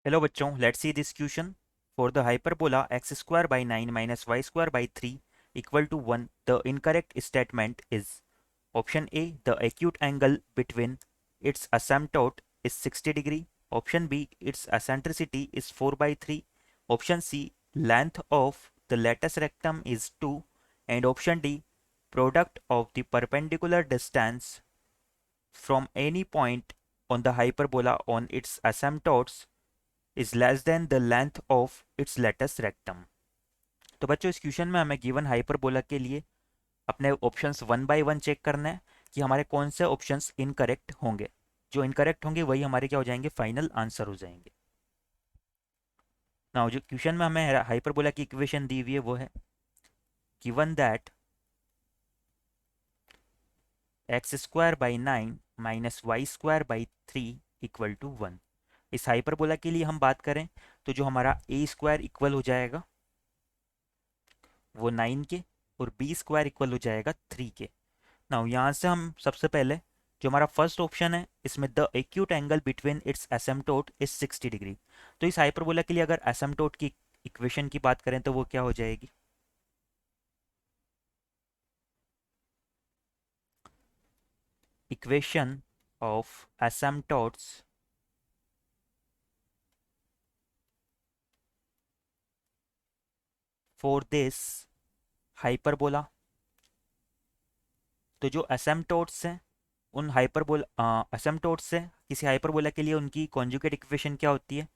Hello बच्चों, let's see this question for the hyperbola x square by 9 minus y square by 3 equal to 1 the incorrect statement is option A the acute angle between its asymptote is 60 degree, option B its eccentricity is 4 by 3, option C length of the latus rectum is 2, and option D product of the perpendicular distance from any point on the hyperbola on its asymptotes is less than the length of its latus rectum। तो बच्चों इस question में हमें given hyperbola के लिए अपने options one by one check करना है कि हमारे कौन से ऑप्शंस इनकरेक्ट होंगे। जो इनकरेक्ट होंगे वही हमारे क्या हो जाएंगे, फाइनल आंसर हो जाएंगे। नाउ जो क्वेश्चन में हमें हाइपरबोला की इक्वेशन दी हुई है वो है given that x square by 9 minus y square by 3 equal to 1। इस हाइपरबोला के लिए हम बात करें तो जो हमारा ए स्क्वायर इक्वल हो जाएगा वो 9 के, और बी स्क्वायर इक्वल हो जाएगा 3 के। नाउ यहाँ से हम सबसे पहले जो हमारा फर्स्ट ऑप्शन है इसमें the acute angle between its asymptote is 60 degree. तो इस हाइपरबोला के लिए अगर एसिम्प्टोट की इक्वेशन की बात करें तो वो क्या हो जाएगी, equation of asymptotes for this hyperbola. तो जो एसिम्प्टोट्स हैं उन हाइपरबोला एसिम्प्टोट्स से किसी हाइपरबोला के लिए उनकी कॉन्जुगेट इक्वेशन क्या होती है,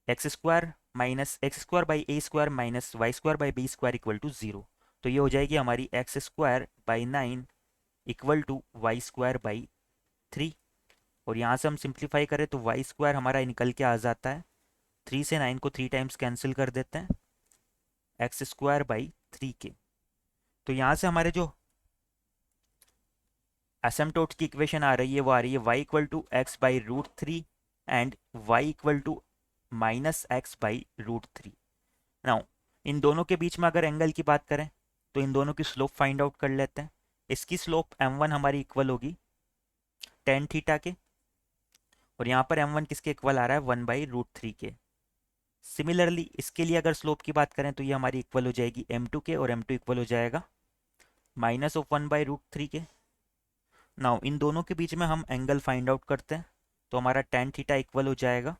x square minus x square by a square minus y square by b square equal to 0। तो ये हो जाएगी हमारी x square by 9 equal to y square by 3। और यहाँ से हम सिंप्लीफाई करें तो वाई स्क्वायर हमारा निकल के आ जाता है, 3 से 9 को 3 टाइम्स कैंसिल कर देते हैं, एक्स स्क्वायर बाई 3 के। तो यहाँ से हमारे जो एसिम्प्टोट की इक्वेशन आ रही है वो आ रही है y equal to x by root 3 and y equal to minus x by root 3। Now इन दोनों के बीच में अगर एंगल की बात करें तो इन दोनों की स्लोप फाइंड आउट कर लेते हैं। इसकी स्लोप m1 हमारी इक्वल होगी टेन थीटा के, और यहाँ पर m1 किसके इक्वल आ रहा है, 1/√3 के। सिमिलरली इसके लिए अगर स्लोप की बात करें तो ये हमारी इक्वल हो जाएगी m2 के, और m2 इक्वल हो जाएगा माइनस ऑफ 1/√3 के। नाउ इन दोनों के बीच में हम एंगल फाइंड आउट करते हैं तो हमारा टेन थीटा इक्वल हो जाएगा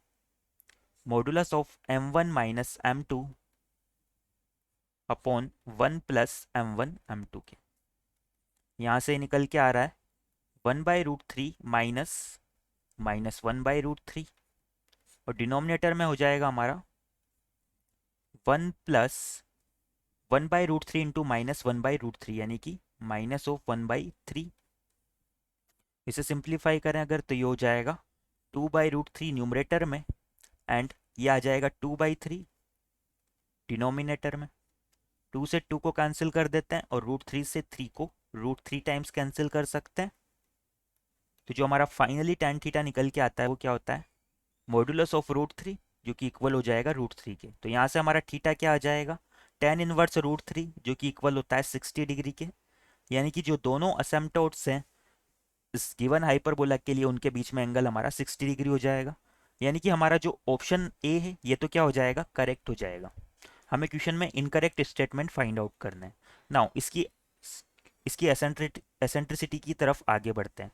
modulus of m1 minus m2 upon 1 plus m1 m2 के। यहाँ से निकल के आ रहा है 1/√3 माइनस माइनस 1/√3, और डिनोमिनेटर में हो जाएगा हमारा 1 प्लस 1/√3 इंटू माइनस 1/√3 यानी कि माइनस ऑफ 1/3। इसे सिंप्लीफाई करें अगर तो ये हो जाएगा 2/√3 न्यूमरेटर में, एंड ये आ जाएगा 2/3 डिनोमिनेटर में। 2 से 2 को कैंसिल कर देते हैं और √3 से 3 को √3 टाइम्स कैंसिल कर सकते हैं। तो जो हमारा फाइनली tan थीटा निकल के आता है वो क्या होता है, मॉडुलस ऑफ √3, जो कि इक्वल हो जाएगा √3 के। तो यहाँ से हमारा थीटा क्या आ जाएगा, tan इनवर्स √3, जो कि इक्वल होता है 60 डिग्री के। यानी कि जो दोनों असेम्प्टोट्स हैं इस गिवन हाइपरबोला के लिए उनके बीच में एंगल हमारा 60 डिग्री हो जाएगा। यानी कि हमारा जो ऑप्शन ए है ये तो क्या हो जाएगा, करेक्ट हो जाएगा। हमें क्वेश्चन में इनकरेक्ट स्टेटमेंट फाइंड आउट करना है। नाउ इसकी इसकी एसेंट्रिसिटी की तरफ आगे बढ़ते हैं।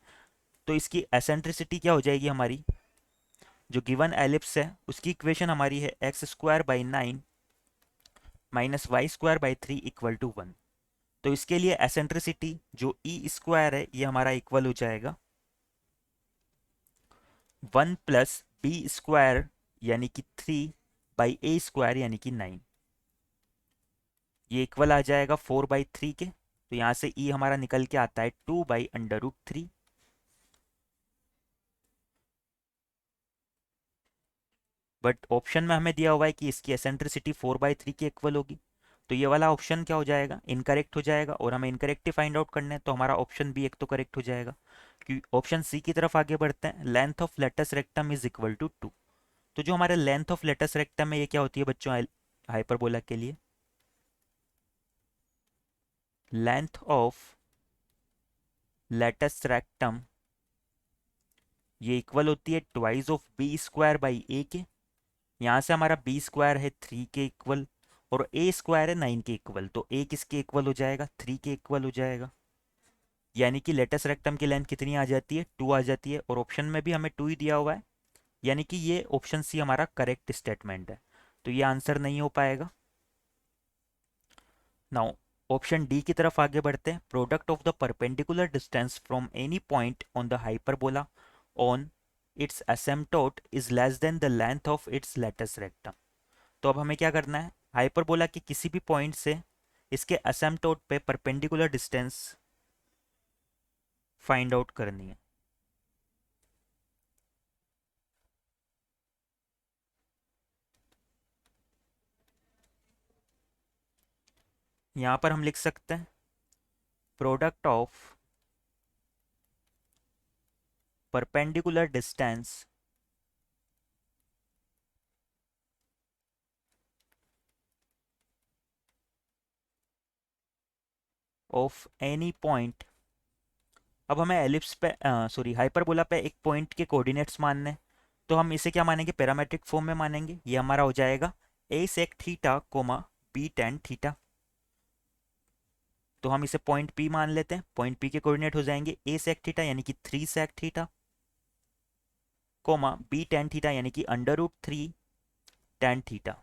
तो इसकी एसेंट्रिसिटी क्या हो जाएगी हमारी, जो गिवन एलिप्स है उसकी इक्वेशन हमारी है x square by 9 minus y square by 3 equal to 1। तो इसके लिए एसेंट्रिसिटी जो ई स्क्वायर है ये हमारा इक्वल हो जाएगा 1 प्लस बी स्क्वायर यानी कि 3 बाई ए स्क्वायर यानी कि 9। ये इक्वल आ जाएगा 4/3 के। तो यहाँ से ई हमारा निकल के आता है 2/√3। बट ऑप्शन में हमें दिया हुआ है कि इसकी एसेंट्रिसिटी 4/3 के इक्वल होगी। तो ये वाला ऑप्शन क्या हो जाएगा, इनकरेक्ट हो जाएगा, और हमें इनकरेक्ट फाइंड आउट करना है तो हमारा ऑप्शन बी एक तो करेक्ट हो जाएगा। कि ऑप्शन सी की तरफ आगे बढ़ते हैं, length of latus rectum is equal to 2। तो जो हमारे लेंथ ऑफ लेटस रेक्टम है ये क्या होती है बच्चों, हाइपरबोला के लिए लेंथ ऑफ लेटस रेक्टम ये इक्वल होती है twice of B square by A के। यहाँ से हमारा बी स्क्वायर है 3 के इक्वल और ए स्क्वायर है 9 के इक्वल, तो ए किसके इक्वल हो जाएगा, 3 के इक्वल हो जाएगा। यानी कि लेटेस्ट रेक्टम की लेंथ कितनी आ जाती है, 2 आ जाती है, और ऑप्शन में भी हमें 2 ही दिया हुआ है, यानी कि ये ऑप्शन सी हमारा करेक्ट स्टेटमेंट है, तो ये आंसर नहीं हो पाएगा। नाउ ऑप्शन डी की तरफ आगे बढ़ते हैं। Product of the perpendicular distance from any point on the hyperbola on it's asymptote is less than the length of its latus rectum. तो अब हमें क्या करना है, हाइपरबोला के किसी भी पॉइंट से इसके एसिम्प्टोट पे परपेंडिकुलर डिस्टेंस फाइंड आउट करनी है। यहाँ पर हम लिख सकते हैं product of perpendicular distance of any point. अब हमें एलिप्स पे सॉरी हाइपरबोला पे एक पॉइंट के कोऑर्डिनेट्स मानने हैं, तो हम इसे क्या मानेंगे, पैरामेट्रिक फॉर्म में मानेंगे। ये हमारा हो जाएगा A sec theta comma B tan theta. तो हम इसे पॉइंट पी मान लेते हैं। पॉइंट पी के कोऑर्डिनेट हो जाएंगे ए सेक थीटा यानी कि 3 sec theta comma B tan theta यानी कि √3 टेन थीटा।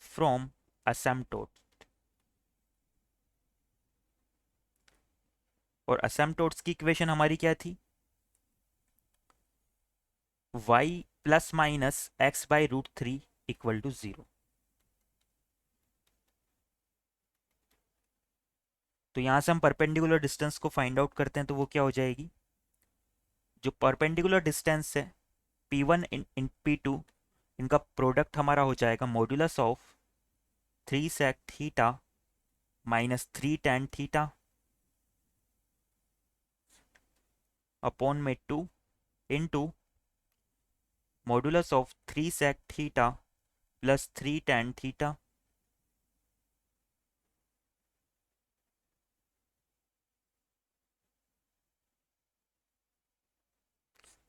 फ्रॉम असेम्प्टोट, और असेम्प्टोट्स की इक्वेशन हमारी क्या थी, y plus minus x by √3 equal to 0। तो यहाँ से हम परपेंडिकुलर डिस्टेंस को फाइंड आउट करते हैं, तो वो क्या हो जाएगी, जो परपेंडिकुलर डिस्टेंस है P1 इन P2, इनका प्रोडक्ट हमारा हो जाएगा modulus of 3 sec theta minus 3 tan theta upon में 2 into modulus of 3 sec theta plus 3 tan theta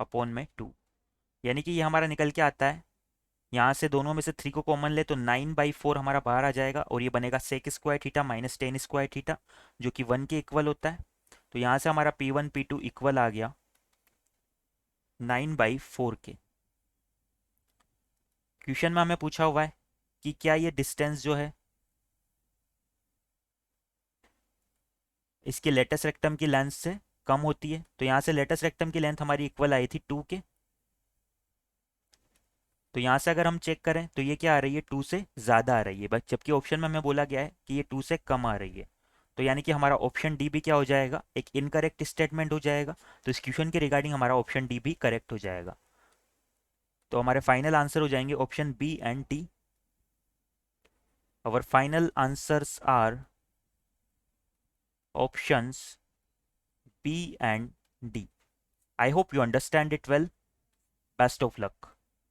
upon में 2। यानी कि ये हमारा निकल के आता है, यहाँ से दोनों में से 3 को कॉमन ले तो 9/4 हमारा बाहर आ जाएगा, और ये बनेगा sec square theta minus tan square theta, जो कि 1 के इक्वल होता है। तो यहाँ से हमारा P1 P2 इक्वल आ गया 9/4 के। क्वेश्चन में हमें पूछा हुआ है कि क्या ये डिस्टेंस जो है इसके लेटेस्ट रेक्टम की लेंथ से कम होती है। तो यहाँ से लेटेस्ट रेक्टम की लेंथ हमारी इक्वल आई थी 2 के, तो यहाँ से अगर हम चेक करें तो ये क्या आ रही है, 2 से ज़्यादा आ रही है, बस जबकि ऑप्शन में हमें बोला गया है कि ये 2 से कम आ रही है। तो यानी कि हमारा ऑप्शन डी भी क्या हो जाएगा, एक इनकरेक्ट स्टेटमेंट हो जाएगा। तो इस क्वेश्चन के रिगार्डिंग हमारा ऑप्शन डी भी करेक्ट हो जाएगा। तो हमारे फाइनल आंसर हो जाएंगे option B and D. our final answers are options B and D. I hope you understand it well. Best of luck.